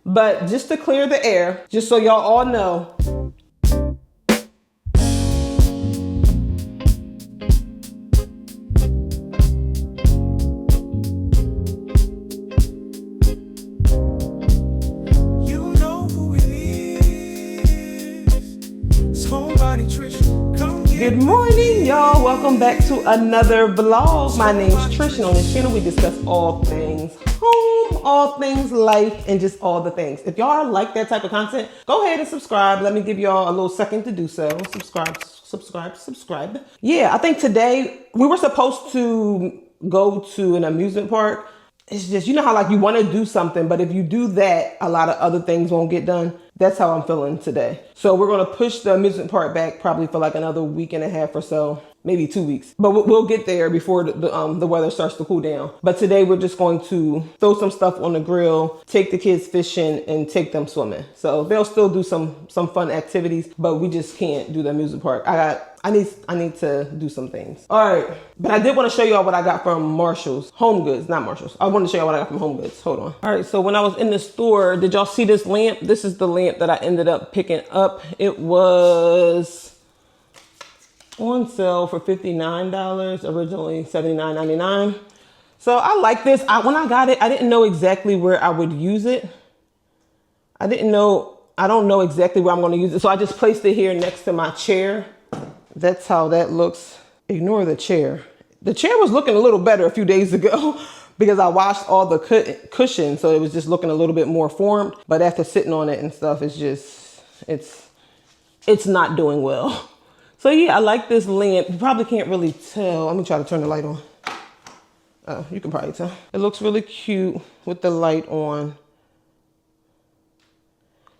But just to clear the air, just so y'all all know, you know who it is. It's Homebody, Trish. Come get good morning, y'all. Welcome back to another vlog. My name's Trish, and on this channel we discuss all things home, all things life, and just all the things. If y'all like that type of content, go ahead and subscribe. Let me give y'all a little second to do so. Subscribe. Yeah, I think today we were supposed to go to an amusement park. It's just, you know how like you want to do something, but if you do that, a lot of other things won't get done. That's how I'm feeling today. So we're going to push the amusement park back probably for like another week and a half or so, maybe 2 weeks. But we'll get there before the weather starts to cool down. But today we're just going to throw some stuff on the grill, take the kids fishing, and take them swimming. So they'll still do some fun activities, but we just can't do the amusement park. I need to do some things. All right, but I did want to show y'all what I got from Marshall's. Home Goods, not Marshall's. I wanted to show y'all what I got from Home Goods. Hold on. All right, so when I was in the store, did y'all see this lamp? This is the lamp that I ended up picking up. It was on sale for $59, originally $79.99. So I like this. When I got it, I didn't know exactly where I would use it. I don't know exactly where I'm going to use it. So I just placed it here next to my chair. That's how that looks. Ignore the chair. The chair was looking a little better a few days ago because I washed all the cushion, so it was just looking a little bit more formed. But after sitting on it and stuff, it's not doing well. So yeah, I like this lamp. You probably can't really tell. Let me try to turn the light on. Oh, you can probably tell. It looks really cute with the light on.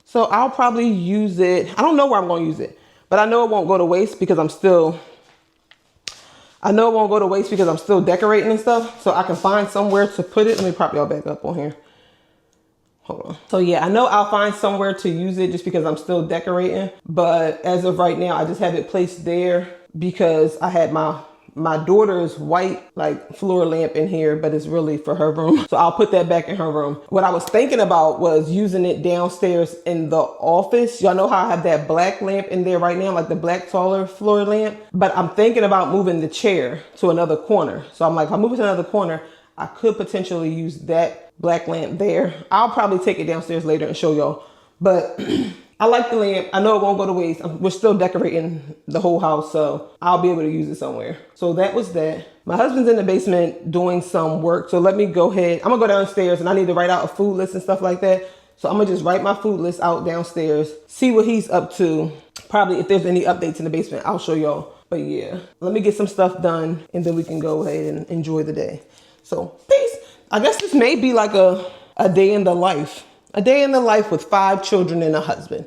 So I'll probably use it. I don't know where I'm going to use it. But I know it won't go to waste because I'm still decorating and stuff. So I can find somewhere to put it. Let me prop y'all back up on here. Hold on. So yeah, I know I'll find somewhere to use it just because I'm still decorating. But as of right now, I just have it placed there because I had my daughter's white like floor lamp in here, but it's really for her room. So I'll put that back in her room. What I was thinking about was using it downstairs in the office. Y'all know how I have that black lamp in there right now, like the black taller floor lamp. But I'm thinking about moving the chair to another corner. So I'm like, if I move it to another corner, I could potentially use that black lamp there. I'll probably take it downstairs later and show y'all. But I like the lamp. I know it won't go to waste. We're still decorating the whole house, so I'll be able to use it somewhere. So that was that. My husband's in the basement doing some work, so let me go ahead. I'm gonna go downstairs and I need to write out a food list and stuff like that. So I'm gonna just write my food list out downstairs, see what he's up to. Probably if there's any updates in the basement, I'll show y'all. But yeah, let me get some stuff done and then we can go ahead and enjoy the day. So peace. I guess this may be like a day in the life. A day in the life with 5 children and a husband.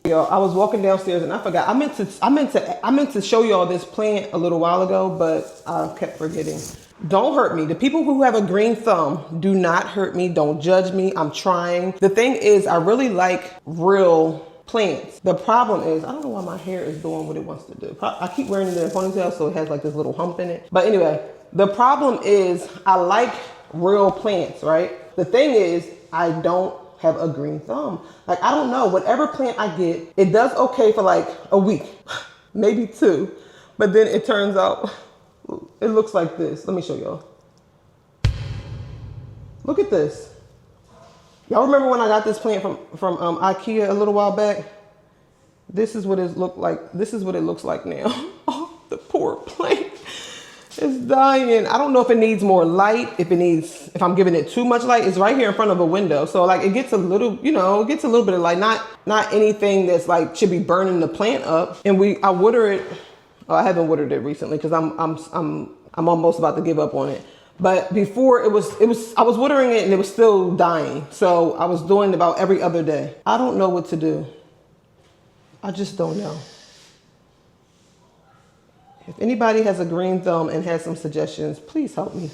Yo, I was walking downstairs and I forgot. I meant to show y'all this plant a little while ago, but I kept forgetting. Don't hurt me. The people who have a green thumb, do not hurt me. Don't judge me. I'm trying. The thing is, I really like real plants. The problem is, I don't know why my hair is doing what it wants to do. I keep wearing it in a ponytail, so it has like this little hump in it. But anyway, the problem is I like real plants, right? The thing is, I don't have a green thumb. Like, I don't know, whatever plant I get, it does okay for like a week, maybe 2. But then it turns out, it looks like this. Let me show y'all. Look at this. Y'all remember when I got this plant from IKEA a little while back? This is what it looked like. This is what it looks like now. Oh, the poor plant. It's dying. I don't know if it needs more light, if I'm giving it too much light. It's right here in front of a window. So like it gets a little, it gets a little bit of light, not anything that's like should be burning the plant up. And I water it. Oh, I haven't watered it recently because I'm almost about to give up on it. But before I was watering it and it was still dying. So I was doing about every other day. I don't know what to do. I just don't know. If anybody has a green thumb and has some suggestions, please help me.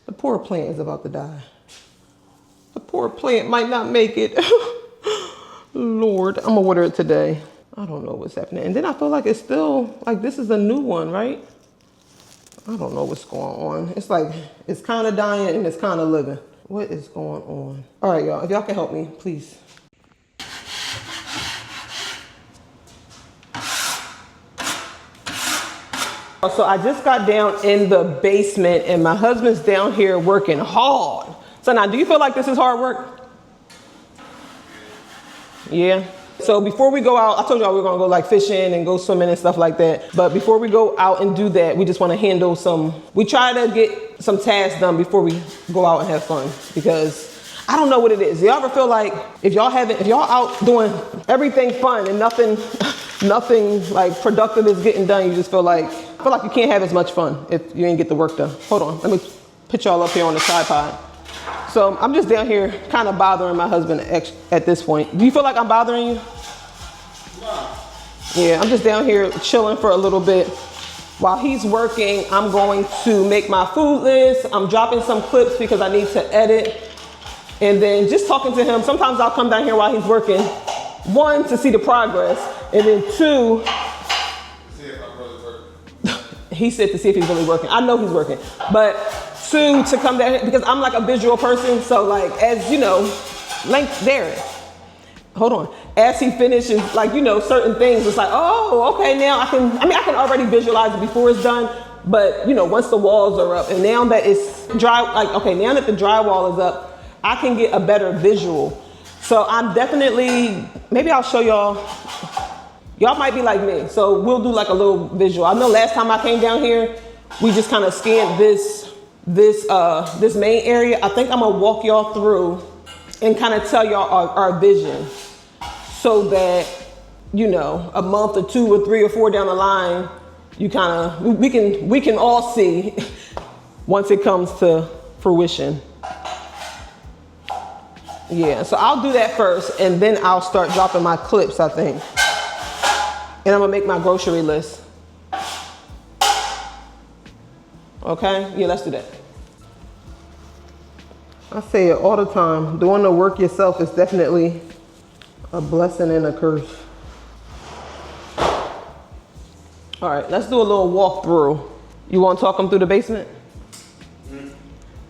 The poor plant is about to die. The poor plant might not make it. Lord, I'm gonna water it today. I don't know what's happening. And then I feel like it's still, like this is a new one, right? I don't know what's going on. It's like, it's kind of dying and it's kind of living. What is going on? All right, y'all, if y'all can help me, please. So I just got down in the basement and my husband's down here working hard. So now, do you feel like this is hard work? Yeah. So before we go out, I told y'all we were gonna go like fishing and go swimming and stuff like that. But before we go out and do that, we just wanna handle we try to get some tasks done before we go out and have fun, because I don't know what it is. Y'all ever feel like if y'all out doing everything fun and nothing like productive is getting done, you just feel like you can't have as much fun if you ain't get the work done. Hold on, let me put y'all up here on the tripod. So I'm just down here kind of bothering my husband at this point. Do you feel like I'm bothering you? No. Yeah, I'm just down here chilling for a little bit. While he's working, I'm going to make my food list. I'm dropping some clips because I need to edit. And then just talking to him. Sometimes I'll come down here while he's working. One, to see the progress. And then two, see if I'm really working. He said to see if he's really working. I know he's working. But two, to come down here, because I'm like a visual person. So like, as you know, there. Hold on. As he finishes, like, you know, certain things, it's like, oh, okay, now I can already visualize it before it's done. But, you know, once the walls are up and now that it's dry, like, okay, now that the drywall is up, I can get a better visual. So I'm definitely, maybe I'll show y'all. Y'all might be like me. So we'll do like a little visual. I know last time I came down here, we just kind of scanned this main area. I think I'm gonna walk y'all through and kind of tell y'all our vision, so that, you know, a month or 2 or 3 or 4 down the line, we can all see once it comes to fruition. Yeah, so I'll do that first and then I'll start dropping my clips, I think. And I'm gonna make my grocery list. Okay, yeah, let's do that. I say it all the time, doing the work yourself is definitely a blessing and a curse. All right, let's do a little walkthrough. You want to talk them through the basement?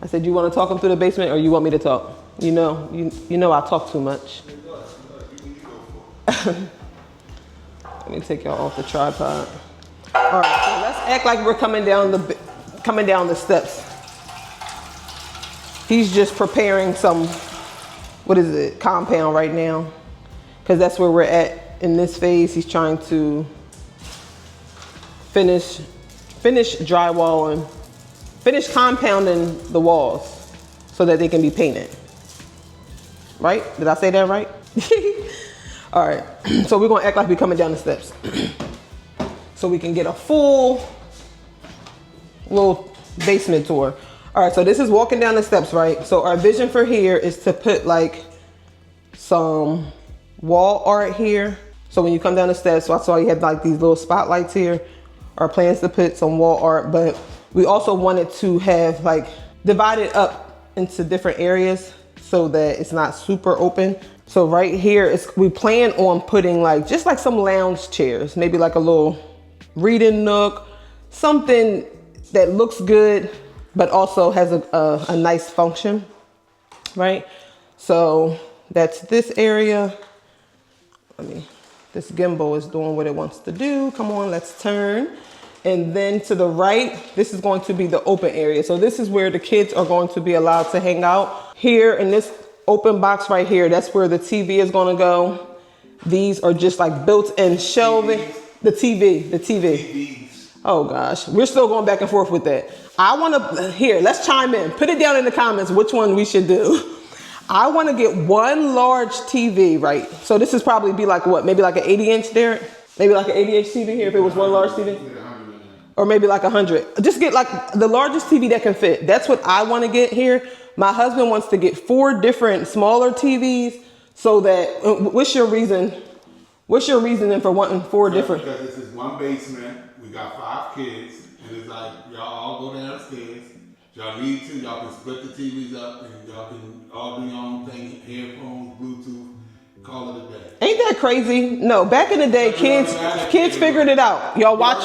I said, you want to talk them through the basement, or you want me to talk? You know I talk too much. Let me take y'all off the tripod. All right, so let's act like we're coming down the steps. He's just preparing some, compound right now, because that's where we're at in this phase. He's trying to finish drywall and finish compounding the walls so that they can be painted. Right? Did I say that right? All right, so we're gonna act like we're coming down the steps so we can get a full little basement tour. All right, so this is walking down the steps, right? So our vision for here is to put like some wall art here. So when you come down the steps, so I saw you had like these little spotlights here. Our plans to put some wall art, but we also wanted to have like divided up into different areas so that it's not super open. So right here, we plan on putting like, just like some lounge chairs, maybe like a little reading nook, something that looks good, but also has a nice function, right? So that's this area. This gimbal is doing what it wants to do. Come on, let's turn. And then to the right, this is going to be the open area. So this is where the kids are going to be allowed to hang out. Here in this open box right here, that's where the TV is gonna go. These are just like built-in shelving. The TV. TVs. Oh gosh, we're still going back and forth with that. Let's chime in. Put it down in the comments which one we should do. I want to get one large TV, right? So this is probably be like what? Maybe like an 80-inch there? Maybe like an 80-inch TV here if it was one large TV? Or maybe like 100. Just get like the largest TV that can fit. That's what I want to get here. My husband wants to get 4 different smaller TVs so that, what's your reason? What's your reasoning for wanting 4 different? Because this is one basement. We got 5 kids. And it's like, y'all all go downstairs. Y'all need to, y'all can split the TVs up and y'all can all do your own thing, headphones, Bluetooth, call it a day. Ain't that crazy? No, back in the day, kids figured it out. Y'all watch,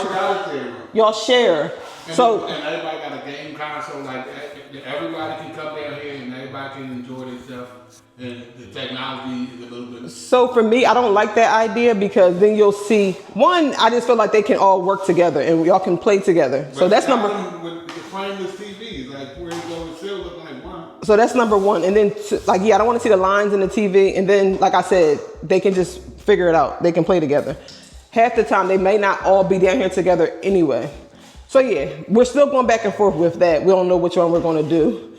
y'all share. And everybody got a game console like that. Everybody can come down here and everybody everybody can enjoy themselves, and the technology is a little bit. So for me, I don't like that idea because then you'll see, one, I just feel like they can all work together and y'all can play together. But So that's number. with the frameless TVs, like where you go, it still look like one. So that's number one. And then like, yeah, I don't want to see the lines in the TV. And then, like I said, they can just figure it out. They can play together. Half the time, they may not all be down here together anyway. So yeah, we're still going back and forth with that. We don't know which one we're going to do.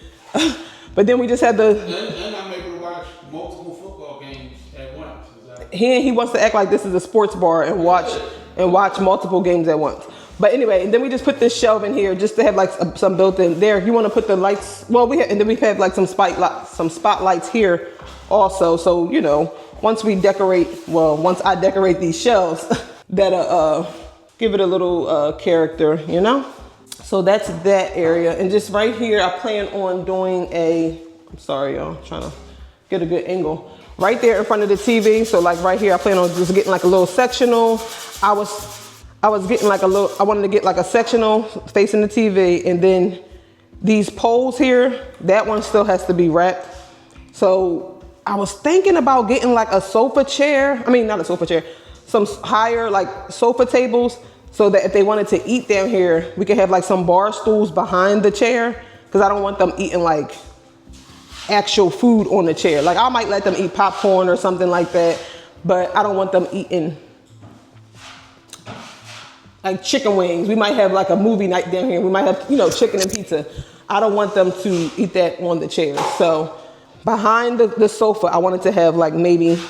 But then we just had the. And I'm able to watch multiple football games at once. He wants to act like this is a sports bar and watch multiple games at once. But anyway, and then we just put this shelf in here just to have like some built in there. If you want to put the lights, well, and then we've had like some spotlights here also. So, you know, once I decorate these shelves, that'll give it a little character, you know? So that's that area. And just right here, I plan on doing I'm sorry, y'all, I'm trying to get a good angle. Right there in front of the TV. So like right here, I plan on just getting like a little sectional. I was getting like I wanted to get like a sectional facing the TV, and then these poles here, that one still has to be wrapped. So I was thinking about getting like a sofa chair. I mean, not a sofa chair, some higher like sofa tables, so that if they wanted to eat down here, we could have like some bar stools behind the chair, because I don't want them eating like actual food on the chair. Like I might let them eat popcorn or something like that, but I don't want them eating like chicken wings. We might have like a movie night down here. We might have, you know, chicken and pizza. I don't want them to eat that on the chair. So behind the sofa, I wanted to have like maybe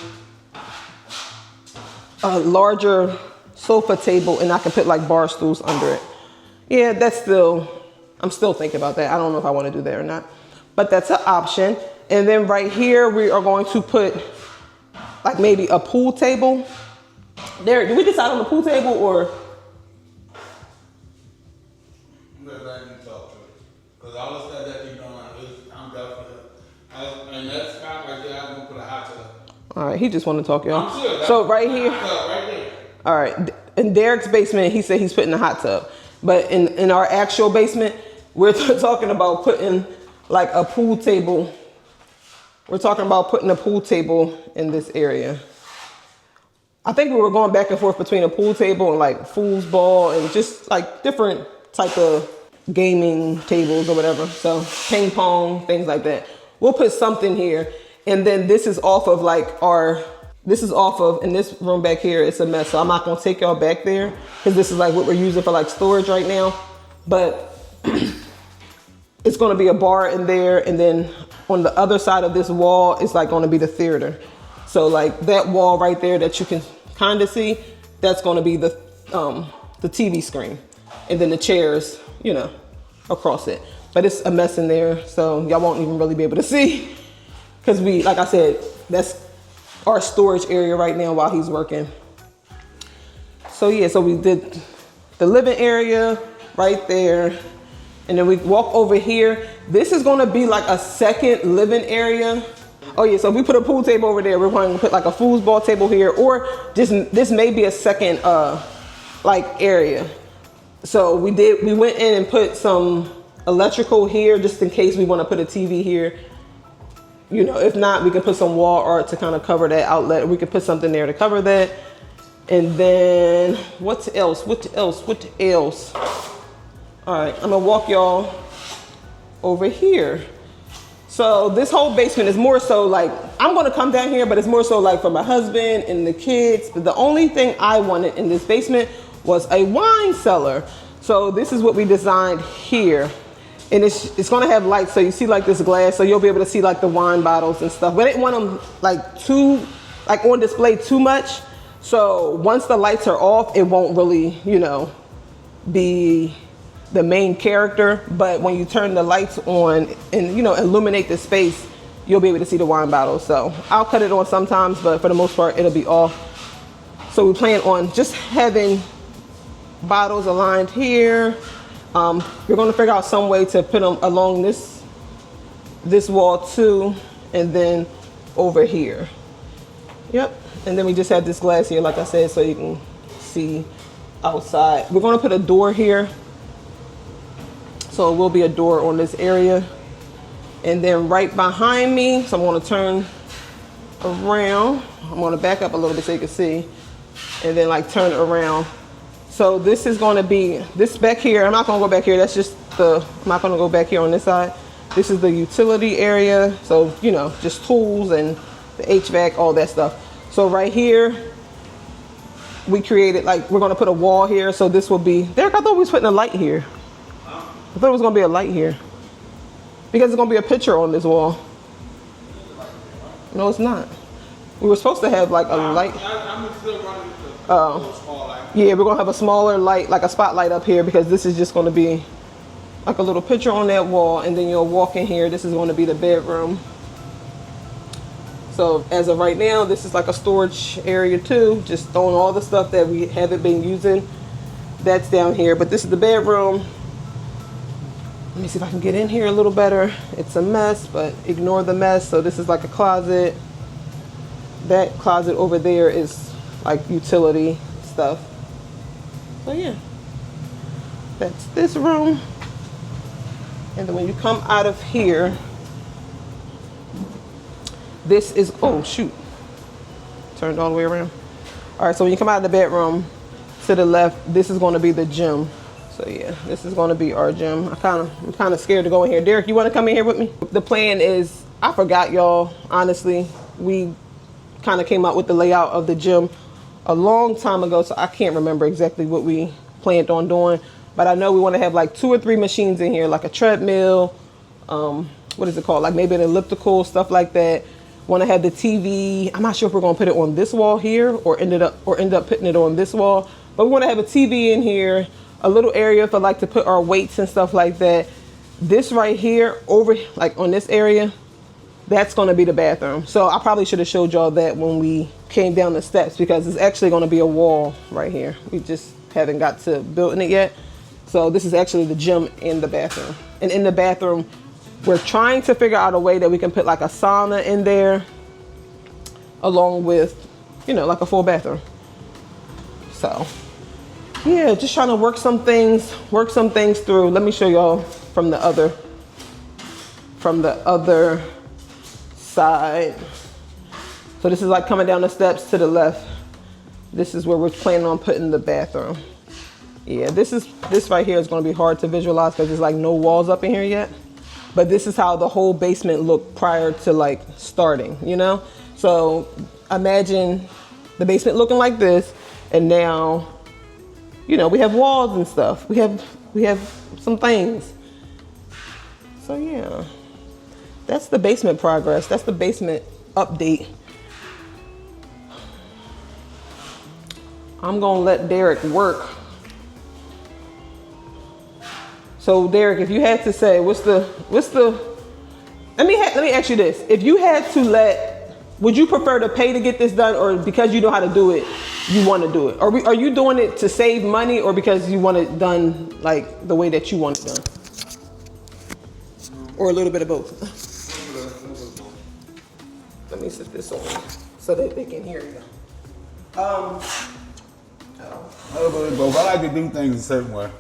a larger sofa table, and I can put like bar stools under it. Yeah, I'm still thinking about that. I don't know if I want to do that or not, but that's an option. And then right here, we are going to put like maybe a pool table. There, did we decide on the pool table or? Because all the stuff that you're doing, I'm definitely, and that spot right there, I'm going to put a hot tub. All right, he just want to talk, y'all. I'm sure. So right here. Right there. All right, in Derek's basement, he said he's putting a hot tub. But in our actual basement, we're talking about putting like a pool table. We're talking about putting a pool table in this area. I think we were going back and forth between a pool table and like foosball and just like different type of gaming tables or whatever. So ping pong, things like that. We'll put something here. And then this is off of like and this room back here, it's a mess. So I'm not gonna take y'all back there because this is like what we're using for like storage right now. But it's gonna be a bar in there. And then on the other side of this wall is like gonna be the theater. So like that wall right there that you can kind of see, that's gonna be the TV screen. And then the chairs, you know, across it. But it's a mess in there, so y'all won't even really be able to see. Because like I said, that's our storage area right now while he's working. So yeah, so we did the living area right there. And then we walk over here. This is gonna be like a second living area. Oh yeah, so we put a pool table over there. We're going to put like a foosball table here, or just this may be a second like area. So we went in and put some electrical here just in case we want to put a TV here. You know, if not, we can put some wall art to kind of cover that outlet. We could put something there to cover that. And then what else? All right, I'm gonna walk y'all over here. So this whole basement is more so like, I'm gonna come down here, but it's more so like for my husband and the kids. But the only thing I wanted in this basement was a wine cellar. So this is what we designed here. And it's gonna have lights, so you see like this glass, so you'll be able to see like the wine bottles and stuff. But I didn't want them like on display too much. So once the lights are off, it won't really, you know, be the main character. But when you turn the lights on and, you know, illuminate the space, you'll be able to see the wine bottles. So I'll cut it on sometimes, but for the most part, it'll be off. So we plan on just having bottles aligned here. We're going to figure out some way to put them along this wall too, and then over here. Yep. And then we just have this glass here, like I said, so you can see outside. We're going to put a door here, so it will be a door on this area. And then right behind me, so I'm gonna turn around. I'm gonna back up a little bit so you can see. And then like turn it around. So this is gonna be, this back here, I'm not gonna go back here, that's just I'm not gonna go back here on this side. This is the utility area. So, you know, just tools and the HVAC, all that stuff. So right here, we created, like, we're gonna put a wall here. So this will be, Derek, I thought we was putting a light here. I thought it was gonna be a light here. Because it's gonna be a picture on this wall. No, it's not. We were supposed to have like a light. I'm still running the small light. Yeah, we're gonna have a smaller light, like a spotlight up here, because this is just gonna be like a little picture on that wall, and then you'll walk in here. This is gonna be the bedroom. So as of right now, this is like a storage area too, just throwing all the stuff that we haven't been using. That's down here, but this is the bedroom. Let me see if I can get in here a little better. It's a mess, but ignore the mess. So this is like a closet. That closet over there is like utility stuff. So yeah, that's this room. And then when you come out of here, this is, oh shoot, turned all the way around. All right, so when you come out of the bedroom, to the left, this is going to be the gym. So yeah, this is going to be our gym. I'm kind of scared to go in here. Derek, you want to come in here with me? The plan is, I forgot, y'all, honestly. We kind of came up with the layout of the gym a long time ago, so I can't remember exactly what we planned on doing. But I know we want to have like 2 or 3 machines in here, like a treadmill, what is it called? Like maybe an elliptical, stuff like that. Want to have the TV. I'm not sure if we're going to put it on this wall here or end up putting it on this wall. But we want to have a TV in here, a little area for like to put our weights and stuff like that. This right here over like on this area, that's going to be the bathroom. So I probably should have showed y'all that when we came down the steps, because it's actually going to be a wall right here. We just haven't got to building it yet. So this is actually the gym in the bathroom. And in the bathroom, we're trying to figure out a way that we can put like a sauna in there along with, you know, like a full bathroom. So yeah, just trying to work some things through. Let me show y'all from the other side. So this is like coming down the steps to the left. This is where we're planning on putting the bathroom. Yeah, this right here is going to be hard to visualize because there's like no walls up in here yet. But this is how the whole basement looked prior to like starting, you know? So imagine the basement looking like this, and now, you know, we have walls and stuff. We have some things. So yeah, that's the basement progress. That's the basement update. I'm gonna let Derek work. So Derek, if you had to say, let me ask you this. If you had to would you prefer to pay to get this done, or because you know how to do it, you want to do it? Are you doing it to save money, or because you want it done like the way that you want it done? Or a little bit of both? Let me set this on so that they can hear you. A little bit of both. I like to do things a certain way.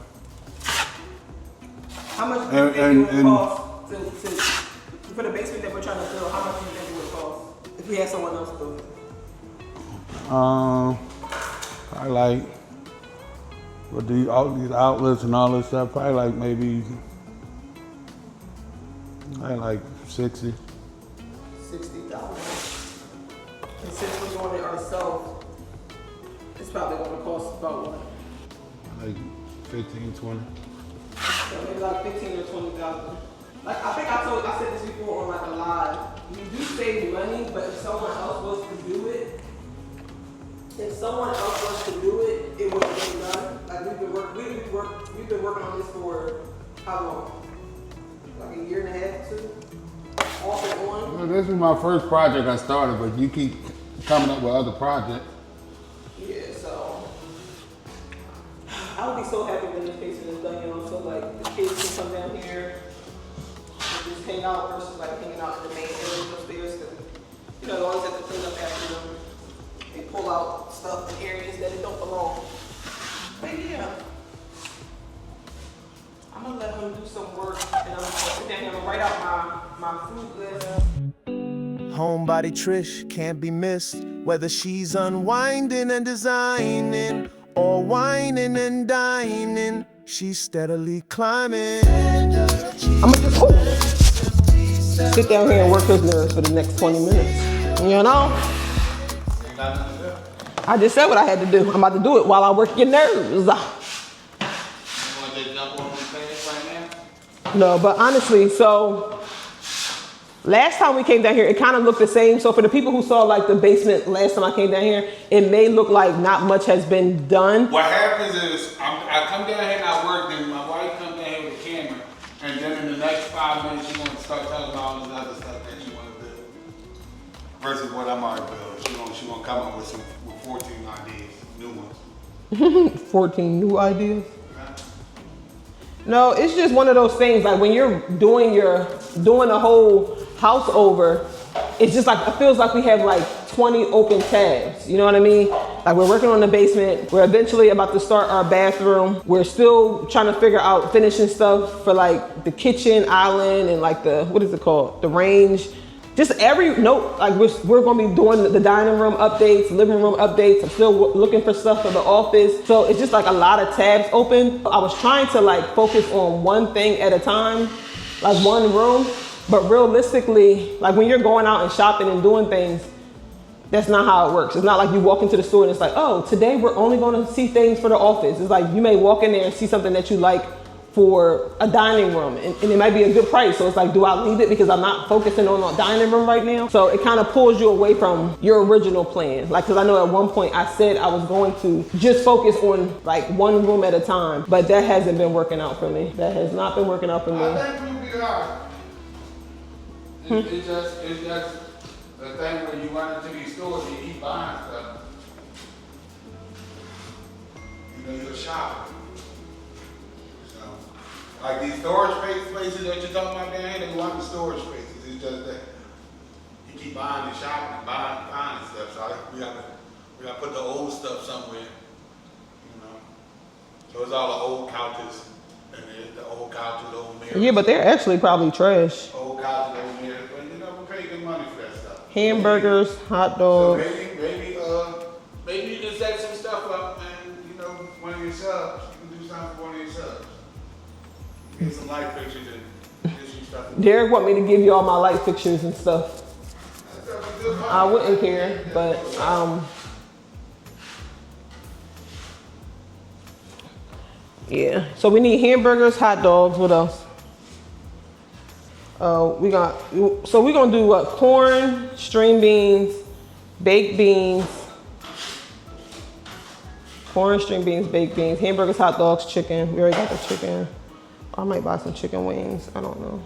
How much do you think it would cost for the basement that we're trying to build? How much do you think it would cost if we had someone else do it? I like with all these outlets and all this stuff. Probably like maybe like 60. $60. And since we're doing it ourselves, it's probably going to cost about what? Like 15, 20. So maybe like 15 or 20,000. Like I think I said this before on like a live. You do save money, but if someone else was to do it, it would have been done. Like we've been working on this for how long? Like a year and a half, 2? Off and on. Well, this is my first project I started, but you keep coming up with other projects. Yeah, so I would be so happy when this basement is done, you know, so like the kids can come down here and just hang out versus like hanging out in the main area upstairs, because, you know, you always have to clean up after them. They pull out stuff in areas that it don't belong. But yeah, I'm gonna let him do some work, and I'm gonna sit down here and write out my food list. Homebody Trish can't be missed, whether she's unwinding and designing or whining and dining, she's steadily climbing. I'm gonna just sit down here and work his nerves for the next 20 minutes. You know? I just said what I had to do. I'm about to do it while I work your nerves. No, but honestly, so last time we came down here, it kind of looked the same. So for the people who saw like the basement last time I came down here, it may look like not much has been done. What happens is I come down here and I work, then my wife comes down here with a camera, and then in the next 5 minutes she's gonna start talking about all this other stuff that she wanna build. Versus what I'm already building. She gonna come up with 14 ideas, new ones. 14 new ideas. No, it's just one of those things, like when you're doing the whole house over, it's just like, it feels like we have like 20 open tabs, you know what I mean? Like we're working on the basement, we're eventually about to start our bathroom, we're still trying to figure out finishing stuff for like the kitchen island and like the, what is it called? The range. Just every note, like we're gonna be doing the dining room updates, living room updates. I'm still looking for stuff for the office. So it's just like a lot of tabs open. I was trying to like focus on one thing at a time, like one room. But realistically, like when you're going out and shopping and doing things, that's not how it works. It's not like you walk into the store and it's like, oh, today we're only gonna see things for the office. It's like you may walk in there and see something that you like for a dining room and it might be a good price. So it's like, do I leave it because I'm not focusing on a dining room right now? So it kind of pulls you away from your original plan. Like, cause I know at one point I said I was going to just focus on like one room at a time, but that hasn't been working out for me. That has not been working out for me. I think we'll be all right. It's just the thing when you run into these stores and you keep buying stuff. You know, you're shopping. Like these storage places that you're talking about down here, they want the storage spaces. It's just that you keep buying and shopping and buying and stuff. So we gotta put the old stuff somewhere, you know. So it's all the old couches and the old couches, the old mirrors. Yeah, but they're actually probably trash. Old couches, old mirrors, but you know we pay good money for that stuff. Hamburgers, hot dogs. So maybe you can set some stuff up and you know one of your subs, you can do something for one of your subs. Get some light fixtures and get some stuff. Derek want me to give you all my light fixtures and stuff. I wouldn't care, but yeah. So we need hamburgers, hot dogs. What else? We're gonna do what? Corn, string beans, baked beans. Corn, string beans, baked beans, hamburgers, hot dogs, chicken. We already got the chicken. I might buy some chicken wings. I don't know.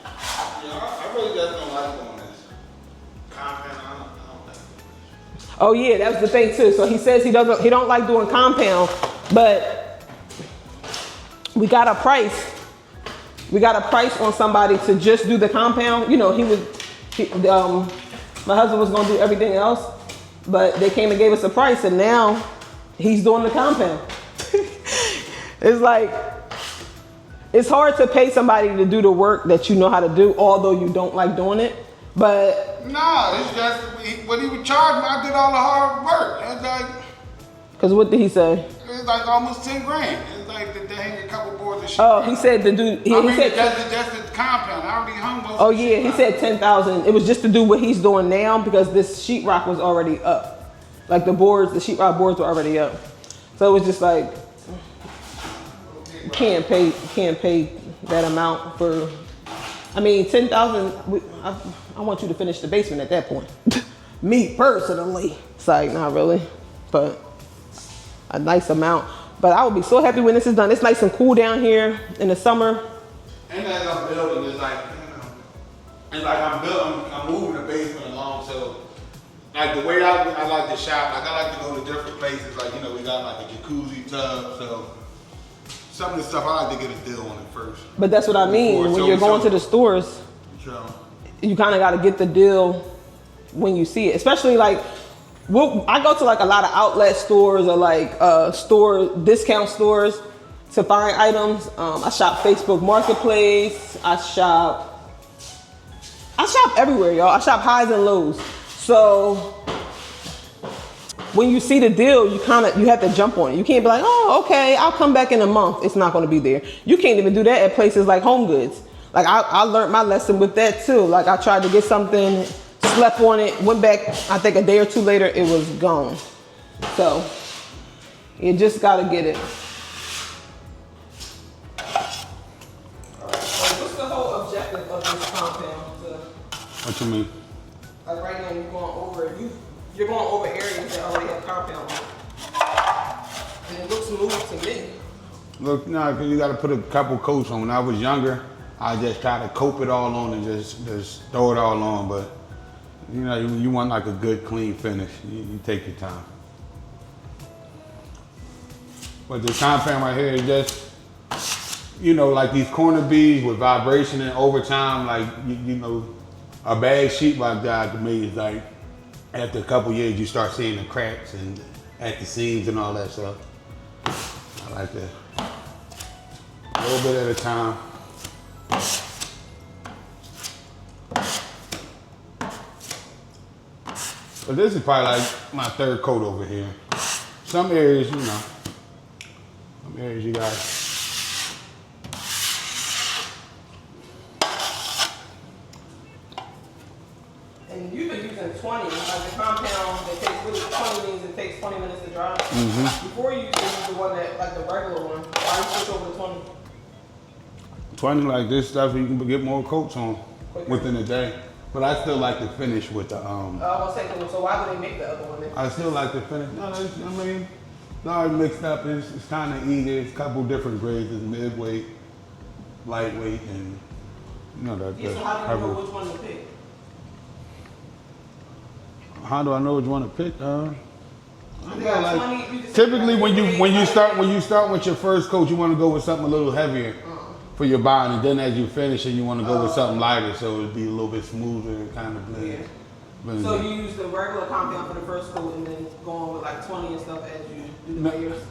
Yeah, I really just don't like doing this. Compound, I don't like it. Oh yeah, that's the thing too. So he says he don't like doing compound, but we got a price. We got a price on somebody to just do the compound. You know, my husband was gonna do everything else, but they came and gave us a price, and now he's doing the compound. It's like, it's hard to pay somebody to do the work that you know how to do, although you don't like doing it. But no, it's just what he would charge me. I did all the hard work. It's like, cause what did he say? It's like almost 10 grand. It's like to hang a couple boards of shit. Oh, he said to do. He said that's the compound. I already hung those. Oh yeah, he said 10,000. It was just to do what he's doing now because this sheetrock was already up. Like the sheetrock boards were already up. So it was just like, you can't pay that amount for. I mean, 10,000. I want you to finish the basement at that point. Me personally, it's like not really, but a nice amount. But I would be so happy when this is done. It's nice and cool down here in the summer. And as I'm building, it's like, it's like I'm moving the basement along. So, like the way I like to shop, like I like to go to different places. Like, you know, we got like a jacuzzi tub. So, some of the stuff I like to get a deal on it first. But that's what I mean. When you're going to the stores, you kind of got to get the deal when you see it. Especially like, I go to like a lot of outlet stores or like discount stores to find items. I shop Facebook Marketplace. I shop I shop everywhere, y'all. I shop highs and lows. So when you see the deal, you have to jump on it. You can't be like, oh, okay, I'll come back in a month. It's not going to be there. You can't even do that at places like Home Goods. Like I learned my lesson with that too. Like I tried to get something, slept on it, went back, I think a day or two later, it was gone. So you just got to get it. All right, so what's the whole objective of this compound? What you mean? Like right now you're going over areas that already have compound on it. And it looks smooth to me. Look, no, because you got to put a couple coats on. When I was younger, I just try to cope it all on and just throw it all on. But you know, you want like a good clean finish. You take your time. But the compound right here is just, you know, like these corner beads with vibration and over time, like you know, a bad sheetrock job to me is like, after a couple years, you start seeing the cracks and at the seams and all that stuff. I like that. A little bit at a time. But this is probably like my third coat over here. Some areas, you know, some areas you got. And you've been using 20, like the compound that takes really 20 means it takes 20 minutes to dry. Before you used to use the one that, like the regular one, why you switch over to 20? 20 like this stuff, you can get more coats on within a day. But I still like to finish with the, I was saying, so why would they make the other one then? I still like to finish, no, I mean, no, it's mixed up, it's kind of easy, it's a couple different grades, it's mid-weight, lightweight, and you know that. Yeah, so how do you know which one to pick? How do I know which one to pick? Like, typically when you start with your first coat, you want to go with something a little heavier for your body, and then as you finish it, you want to go with something lighter, so it'll be a little bit smoother and kind of blend. So you use the regular compound for the first coat, and then go on with like 20 and stuff as you do the layers.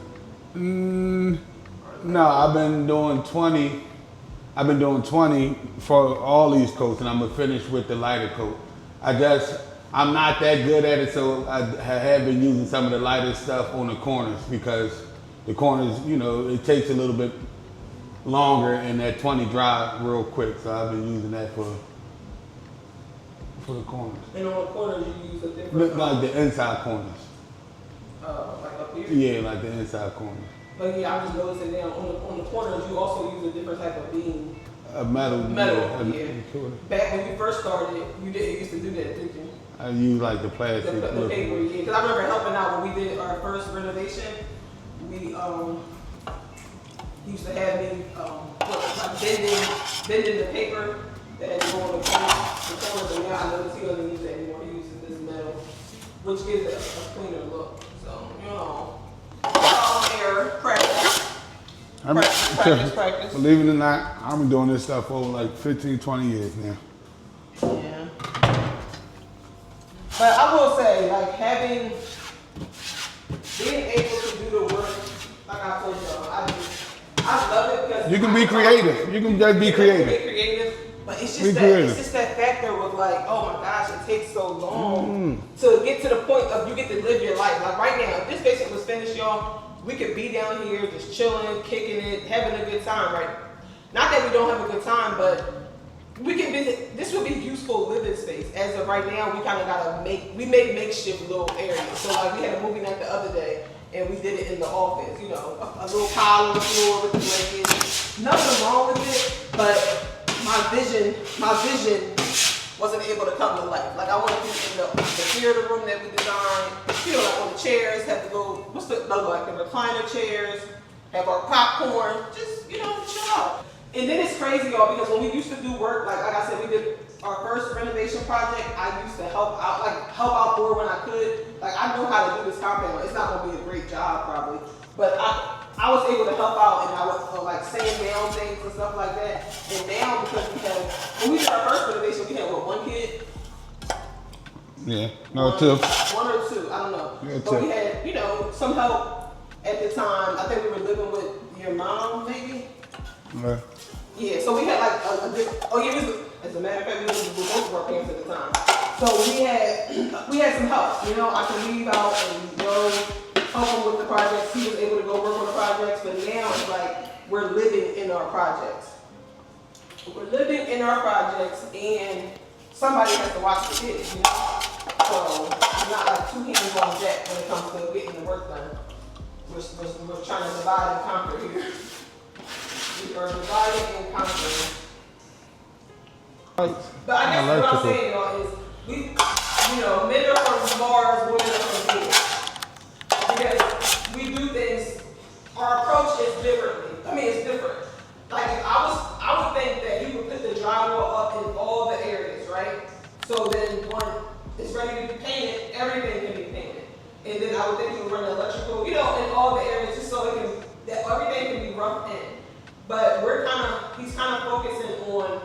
No, I've been doing 20. I've been doing 20 for all these coats, and I'm gonna finish with the lighter coat. I'm not that good at it, so I have been using some of the lighter stuff on the corners, because the corners, you know, it takes a little bit longer and that 20 dry real quick. So I've been using that for the corners. And on the corners you use a different... Like the inside corners. Like up here? Yeah, like the inside corners. But yeah, I'm just noticing now, on the corners you also use a different type of beam. A metal. Yeah. Back when you first started, you didn't used to do that, did you? I use like the plastic. The paper, yeah. Because I remember helping out when we did our first renovation. We used to have me like bending the paper that had to go on the corners, and now I notice he doesn't use that anymore. He uses this metal, which gives it a cleaner look. So, you know, error, practice. Practice. Believe it or not, I've been doing this stuff for over like 15, 20 years now. Yeah. But I will say, like being able to do the work, like I told y'all, I love it because you can be creative. You can just be creative. Be creative, but it's just that factor with like, oh my gosh, it takes so long to get to the point of you get to live your life. Like right now, if this basically was finished, y'all, we could be down here just chilling, kicking it, having a good time, right? Not that we don't have a good time, but we can visit. This would be useful living space. As of right now, we kind of gotta make makeshift little areas. So like we had a movie night the other day, and we did it in the office. You know, a little pile on the floor with the blankets. Nothing wrong with it, but my vision wasn't able to come to life. Like I want to be in the theater room that we designed. You know, like on the chairs, have the little like the recliner chairs, have our popcorn, just chill out. And then it's crazy, y'all, because when we used to do work, like I said, we did our first renovation project. I used to help out more when I could. Like I know how to do this compound. It's not gonna be a great job probably, but I was able to help out, and I would like sand down things and stuff like that. And now because when we did our first renovation, we had one kid. Yeah, no, two. One or two, I don't know. Yeah, but we had, some help at the time. I think we were living with your mom, maybe. Right. Yeah, so we had like as a matter of fact, we was both of our parents at the time. So we had some help, you know. I could leave out and go help him with the projects. He was able to go work on the projects, but now it's like we're living in our projects. We're living in our projects, and somebody has to watch the kids, you know. So it's not like two hands on deck when it comes to getting the work done. We're trying to divide and conquer here. We are dividing and conquering. But I guess what I'm saying, y'all, is we, you know, men are from bars, women are from gigs. Because we do things, our approach is differently. I mean, it's different. Like, I would think that you would put the drywall up in all the areas, right? So then when it's ready to be painted, everything can be painted. And then I would think you would run electrical, you know, in all the areas just so that everything can be roughed in. But he's kind of focusing on,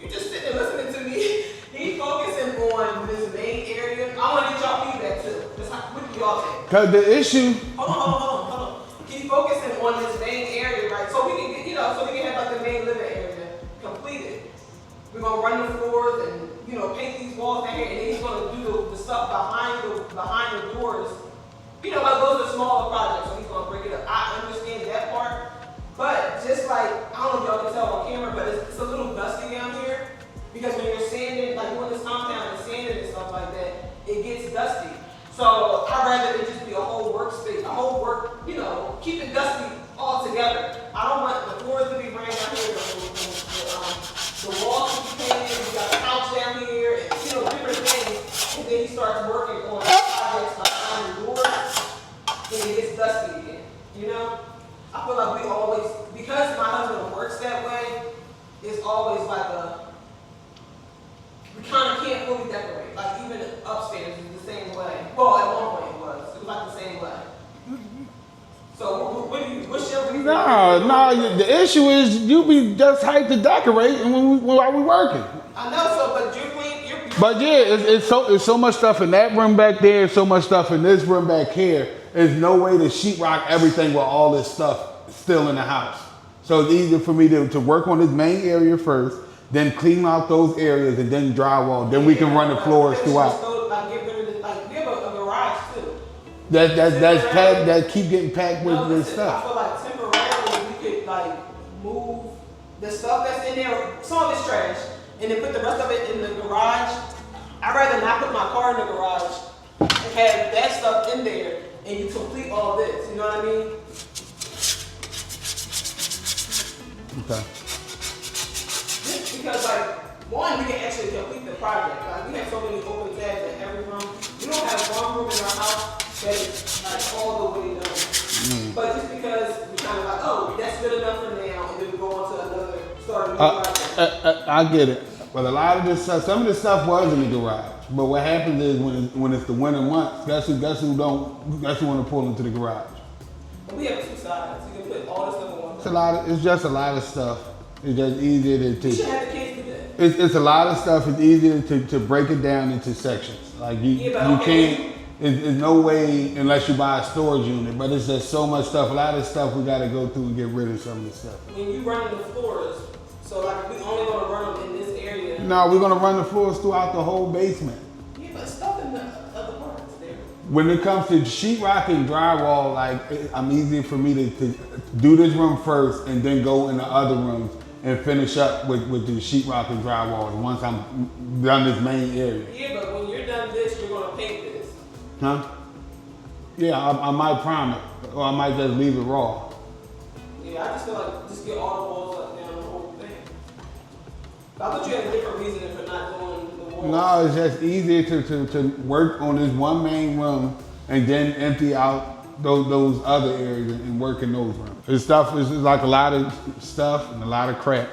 you just sitting and listening to me. He's focusing on this main area. I want to get y'all feedback too. What do y'all think? Cause the issue. Hold on. He's focusing on this main area, right? So we can get, you know, so we can have like the main living area completed. We're gonna run the floors and, you know, paint these walls down here, and then he's gonna do the stuff behind the doors. You know, like those are smaller projects, so he's gonna break it up. I understand that part, but just like, I don't know if y'all can tell on camera, but it's a little dusty down here, because when you're sanding, like doing this compound and sanding and stuff like that, it gets dusty. So I'd rather it just be a whole workspace, you know, keep it dusty all together. I don't want the floors to be brand down here, the walls to be painted, we got a couch down here, and, you know, different things. And then he starts working on projects behind the doors, and it gets dusty again, you know? I feel like we always, because my husband works that way, it's always like we kind of can't fully decorate. Like even upstairs is the same way. Well, at one point it was like the same way. So what's your reason? No, the issue is you be just hyped to decorate and while we working. I know, so, but you're But yeah, it's so much stuff in that room back there, so much stuff in this room back here. There's no way to sheetrock everything with all this stuff still in the house. So it's easier for me to work on this main area first, then clean out those areas, and then drywall. Then we can run the floors throughout. Like get rid of we have a garage too. That's packed. That keep getting packed with this stuff. I feel like temporarily we could like move the stuff that's in there. Some of it's trash, and then put the rest of it in the garage. I'd rather not put my car in the garage and have that stuff in there, and you complete all this. You know what I mean? Okay. Just because, like, one, we can actually complete the project. Like, we have so many open tabs in every room. We don't have one room in our house that is like all the way done. But just because we kind of like, oh, that's good enough for now, and then we go on to another, start a new project. I get it. But a lot of this stuff, some of this stuff was in the garage. But what happens is when it's the winter months, guess who want to pull into the garage? We have two sides. You can put all this stuff on one side. It's just a lot of stuff. It's just easier to. You should have the kids do that. It's a lot of stuff. It's easier to break it down into sections. Like you can't. There's no way unless you buy a storage unit. But it's just so much stuff. A lot of stuff we got to go through and get rid of some of the stuff. When you run the floors, so like we only gonna run them in this area. No, we're gonna run the floors throughout the whole basement. Yeah, but stuff in the other parts there. When it comes to sheetrock and drywall, like I'm easier for me to do this room first and then go in the other rooms and finish up with the sheetrock and drywall once I'm done this main area. Yeah, but when you're done this, you're gonna paint this. Huh? Yeah, I might prime it, or I might just leave it raw. Yeah, I just feel like just get all the walls up down the whole thing. I thought you had a different reason for not doing the walls. No, it's just easier to work on this one main room and then empty out those other areas and work in those rooms. This stuff is like a lot of stuff and a lot of crap.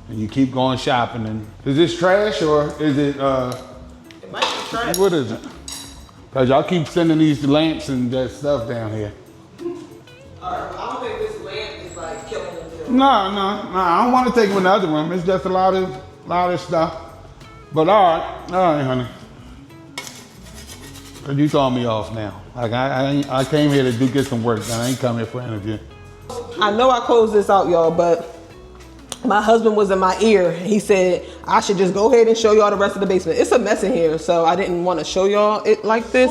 And you keep going shopping. And is this trash or is it It might be trash. What is it? Cause y'all keep sending these lamps and that stuff down here. Alright, I don't think this lamp is like killing them. No, I don't want to take them in the other room. It's just a lot of stuff. But all right, honey. Cause you throwing me off now. Like I came here to get some work done. I ain't come here for an interview. I know I closed this out, y'all, but my husband was in my ear. He said, I should just go ahead and show y'all the rest of the basement. It's a mess in here, so I didn't want to show y'all it like this,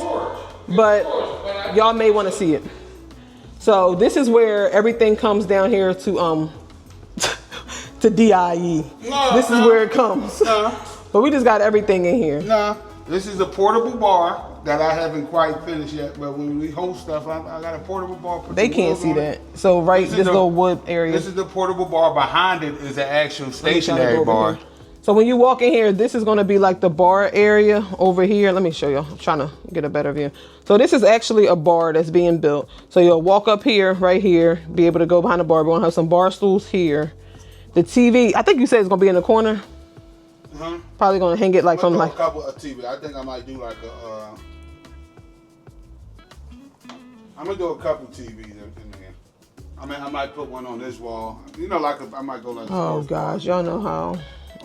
but y'all may want to see it. So this is where everything comes down here to DIE. This is where it comes. But we just got everything in here. This is a portable bar that I haven't quite finished yet, but when we host stuff, I got a portable bar. They can't see that. So this little wood area. This is the portable bar. Behind it is an actual stationary bar. So when you walk in here, this is going to be like the bar area over here. Let me show you. I'm trying to get a better view. So this is actually a bar that's being built. So you'll walk up here, right here, be able to go behind the bar. We're going to have some bar stools here. The TV, I think you said it's going to be in the corner. Probably going to hang it like from like a couple of TV. I think I might do like I'm gonna do a couple TVs in there. I mean, I might put one on this wall. You know, I might go like. Oh gosh, y'all know how.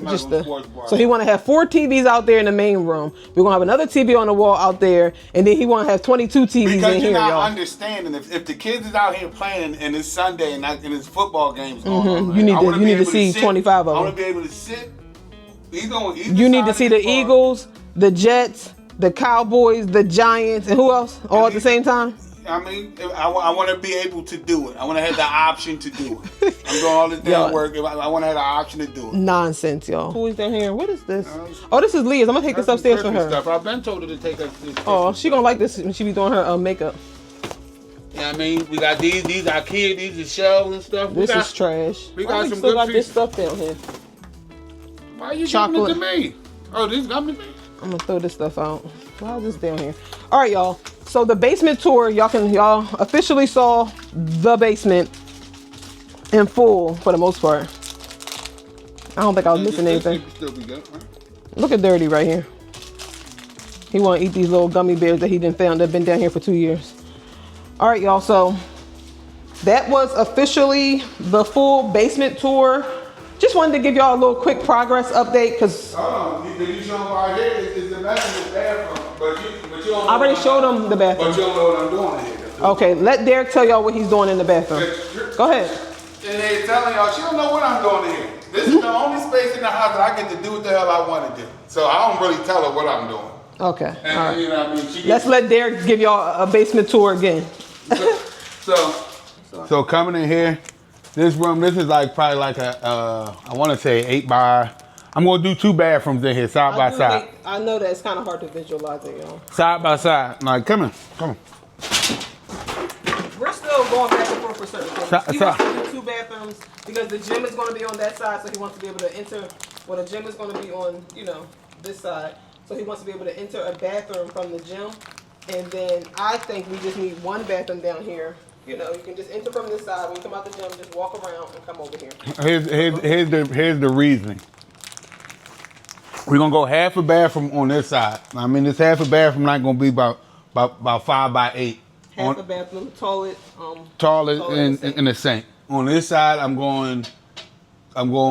Just so he want to have 4 TVs out there in the main room. We're gonna have another TV on the wall out there, and then he want to have 22 TVs in here, because you're not y'all. understanding if the kids is out here playing and it's Sunday and it's football games going on. You need to see 25 of them. I want to be able to sit. You need to see the Eagles, the Jets, the Cowboys, the Giants, and who else? All at the same time? I mean, I want to be able to do it. I want to have the option to do it. I'm doing all this damn work. I want to have the option to do it. Nonsense, y'all. Who is down here? What is this? Oh, this is Leah's. I'm gonna take this upstairs for her. Stuff. I've been told her to take this. Oh, she gonna like this when she be doing her makeup. Yeah, I mean, we got these our kids, these are shelves and stuff. This is trash. We got some still good got this stuff down here. Why are you giving it to me? Oh, this got me. I'm gonna throw this stuff out. Why is this down here? All right, y'all. So the basement tour, y'all officially saw the basement in full for the most part. I don't think I was missing anything. Look at Dirty right here. He want to eat these little gummy bears that he didn't found that have been down here for 2 years. All right, y'all. So that was officially the full basement tour. Just wanted to give y'all a little quick progress update because did you show them right here? Is the bathroom, but you don't. I already showed them the bathroom. But you don't know what I'm doing here. Okay, let Derek tell y'all what he's doing in the bathroom. Go ahead. And they're telling y'all she don't know what I'm doing here. This is the only space in the house that I get to do what the hell I want to do. So I don't really tell her what I'm doing. Okay. And, all right. You know what I mean? Let's let Derek give y'all a basement tour again. So coming in here. This room, this is like probably like a, I want to say 8 by. I'm gonna do 2 bathrooms in here, side by side. I know that it's kind of hard to visualize it, y'all. Side by side, like come on. We're still going back and forth for certain things. He wants to do 2 bathrooms because the gym is going to be on that side, so he wants to be able to enter. Well, the gym is going to be on, this side, so he wants to be able to enter a bathroom from the gym. And then I think we just need 1 bathroom down here. You can just enter from this side. When you come out the gym, just walk around and come over here. Here's the reasoning. We're gonna go half a bathroom on this side. I mean, this half a bathroom not gonna be about 5 by 8. Half a bathroom, toilet, and a sink. On this side, I'm going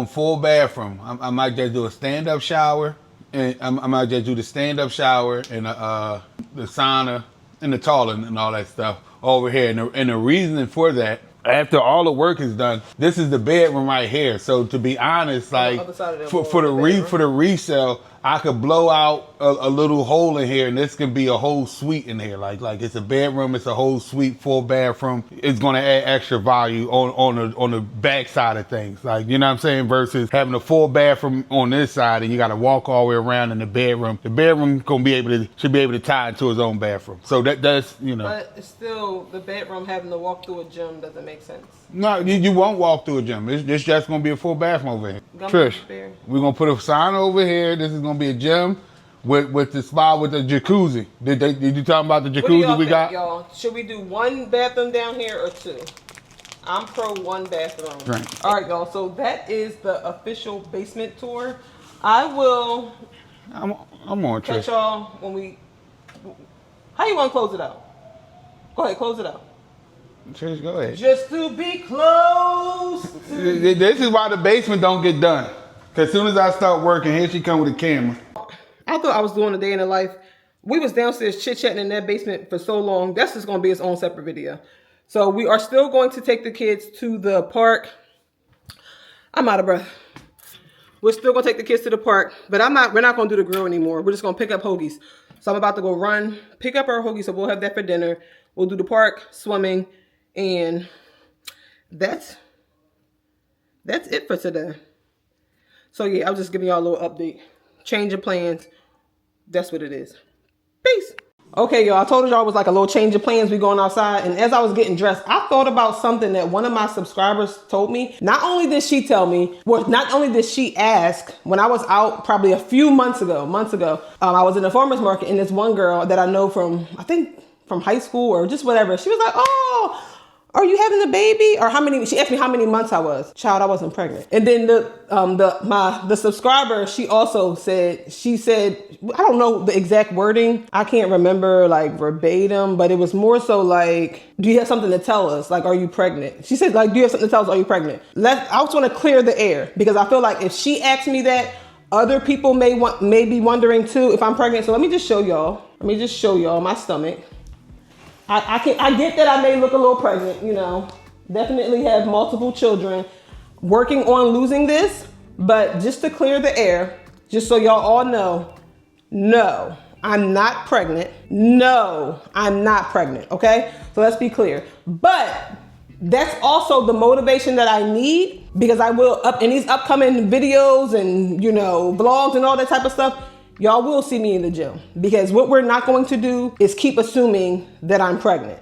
full bathroom. I might just do a stand-up shower, and I might just do the stand-up shower and the sauna and the toilet and all that stuff over here. And the reason for that, after all the work is done, this is the bedroom right here. So to be honest, like for the resale, I could blow out a little hole in here, and this can be a whole suite in here. Like it's a bedroom, it's a whole suite, full bathroom. It's gonna add extra value on the back side of things. Like, you know what I'm saying? Versus having a full bathroom on this side and you gotta walk all the way around in the bedroom. The bedroom should be able to tie into his own bathroom. So that's. But still, the bedroom having to walk through a gym doesn't make sense. No, you won't walk through a gym. It's just gonna be a full bathroom over here. Trish, we're gonna put a sign over here. This is gonna be a gym with the spa with the jacuzzi. Did you talk about the jacuzzi we got? Y'all? Should we do 1 bathroom down here or 2? I'm pro 1 bathroom. Right. All right, y'all. So that is the official basement tour. I'm on Trish. Catch y'all when we. How you want to close it out? Go ahead, close it out. Trish, go ahead. Just to be close. This is why the basement don't get done. Cause as soon as I start working, here she come with a camera. I thought I was doing a day in the life. We was downstairs chit-chatting in that basement for so long. That's just going to be its own separate video. So we are still going to take the kids to the park. I'm out of breath. We're still gonna take the kids to the park, but we're not gonna do the grill anymore. We're just gonna pick up hoagies. So I'm about to go run, pick up our hoagies, so we'll have that for dinner. We'll do the park, swimming, and that's it for today. So yeah, I'll just give y'all a little update. Change of plans. That's what it is. Peace. Okay, y'all, I told y'all it was like a little change of plans. We going outside, and as I was getting dressed, I thought about something that one of my subscribers told me. Not only did she tell me, well, not only did she ask, when I was out probably a few months ago, I was in a farmer's market, and this one girl that I know from, I think from high school or just whatever, she was like, oh, are you having a baby? Or she asked me how many months I was. Child, I wasn't pregnant. And then the subscriber, she also said, I don't know the exact wording. I can't remember like verbatim, but it was more so like, do you have something to tell us? Like, are you pregnant? She said, like, do you have something to tell us? Are you pregnant? I just want to clear the air, because I feel like if she asked me that, other people may be wondering too if I'm pregnant. So let me just show y'all my stomach. I get that I may look a little pregnant, you know, definitely have multiple children, working on losing this, but just to clear the air, just so y'all all know, no, I'm not pregnant. No, I'm not pregnant. Okay. So let's be clear, but that's also the motivation that I need, because I will in these upcoming videos and, you know, vlogs and all that type of stuff, y'all will see me in the gym, because what we're not going to do is keep assuming that I'm pregnant.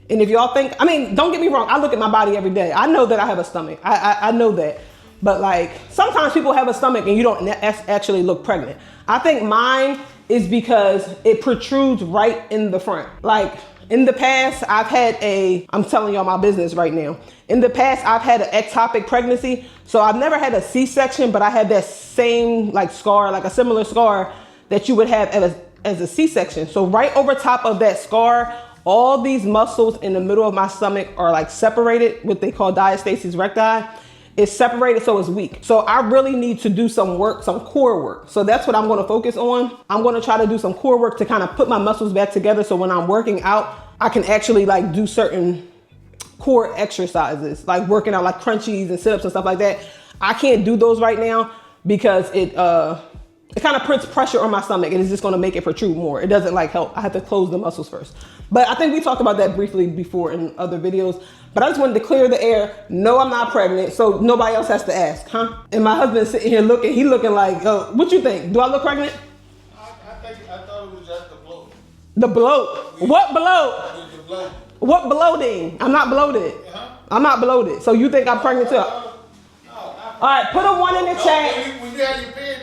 And if y'all think, I mean, don't get me wrong, I look at my body every day. I know that I have a stomach. I know that. But like, sometimes people have a stomach and you don't actually look pregnant. I think mine is because it protrudes right in the front. Like, in the past, I'm telling y'all my business right now. In the past, I've had an ectopic pregnancy. So I've never had a C-section, but I had that same like scar, like a similar scar that you would have as a C-section. So right over top of that scar, all these muscles in the middle of my stomach are like separated, what they call diastasis recti. It's separated, so it's weak. So I really need to do some work, some core work. So that's what I'm gonna focus on. I'm gonna try to do some core work to kind of put my muscles back together, so when I'm working out, I can actually like do certain core exercises, like working out like crunchies and sit-ups and stuff like that. I can't do those right now because it kind of puts pressure on my stomach, and it's just gonna make it protrude more. It doesn't like help. I have to close the muscles first. But I think we talked about that briefly before in other videos. But I just wanted to clear the air. No, I'm not pregnant, so nobody else has to ask, huh? And my husband's sitting here looking like, what you think? Do I look pregnant? I thought it was just the bloat. The bloat? What bloat? The bloat. What bloating? I'm not bloated. I'm not bloated. So you think I'm pregnant too? All right, put a 1 in the chat. When you have your period,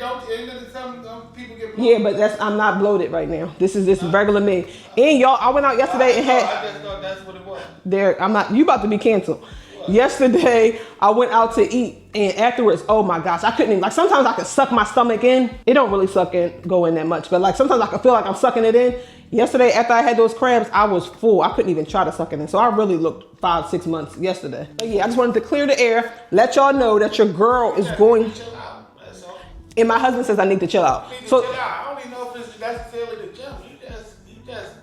some people get bloated. Yeah, but I'm not bloated right now. This is regular me. And y'all, I went out yesterday and had. I just thought that's what it was. You about to be canceled. Yesterday, I went out to eat, and afterwards, oh my gosh, I couldn't even, like, sometimes I could suck my stomach in. It don't really go in that much, but like sometimes I could feel like I'm sucking it in. Yesterday, after I had those crabs, I was full. I couldn't even try to suck it in. So I really looked 5-6 months yesterday. But yeah, I just wanted to clear the air, let y'all know that your girl is going. Chill out. That's all. And my husband says I need to chill out. So I don't even know if it's necessarily the gym. You just.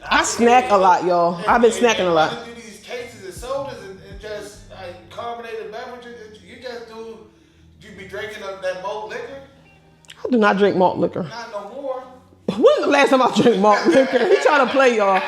I snack a lot, y'all. I've been snacking a lot. Do these cases of sodas and just like carbonated beverages. You be drinking up that malt liquor. I do not drink malt liquor. Not no more. When's the last time I drank malt liquor? He trying to play, y'all.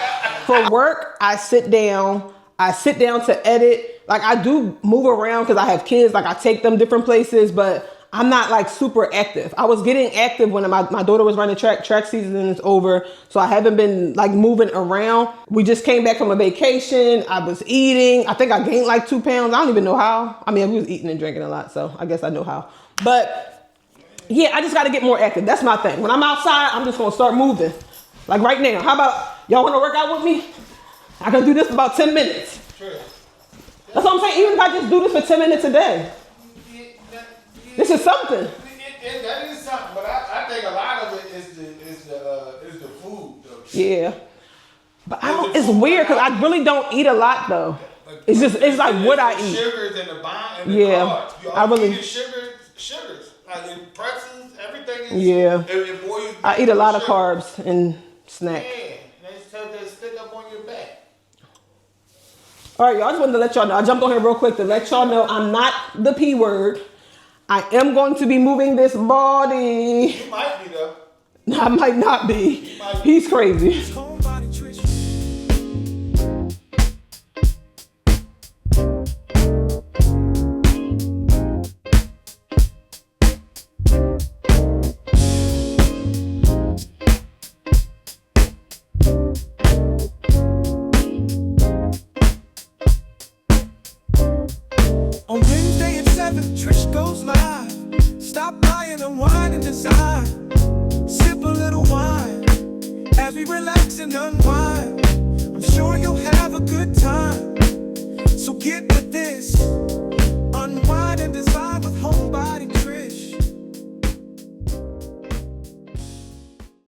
For work, I sit down to edit. Like, I do move around because I have kids. Like, I take them different places, but I'm not like super active. I was getting active when my daughter was running track season is over. So I haven't been like moving around. We just came back from a vacation. I was eating. I think I gained like 2 pounds. I don't even know how. I mean, we was eating and drinking a lot, so I guess I know how. But yeah, I just got to get more active. That's my thing. When I'm outside, I'm just going to start moving. Like right now. How about y'all want to work out with me? I can do this for about 10 minutes. Sure. That's what I'm saying. Even if I just do this for 10 minutes a day. This is something. That is something, but I think a lot of it is the food, though. Yeah, but it's weird because I really don't eat a lot though. It's like what I eat. Sugars and the carbs. You I really eat sugars like in pretzels, everything is. Yeah, I eat a lot of carbs and snacks. Yeah, they stick up on your back. All right, y'all, I just wanted to let y'all know. I jumped on here real quick to let y'all know I'm not the P word. I am going to be moving this body. You might be though. I might not be. He's crazy. Homebody Trish. On Wednesday at 7, Trish goes live. Stop by and unwind and design. Sip a little wine as we relax and unwind. I'm sure you'll have a good time. So get the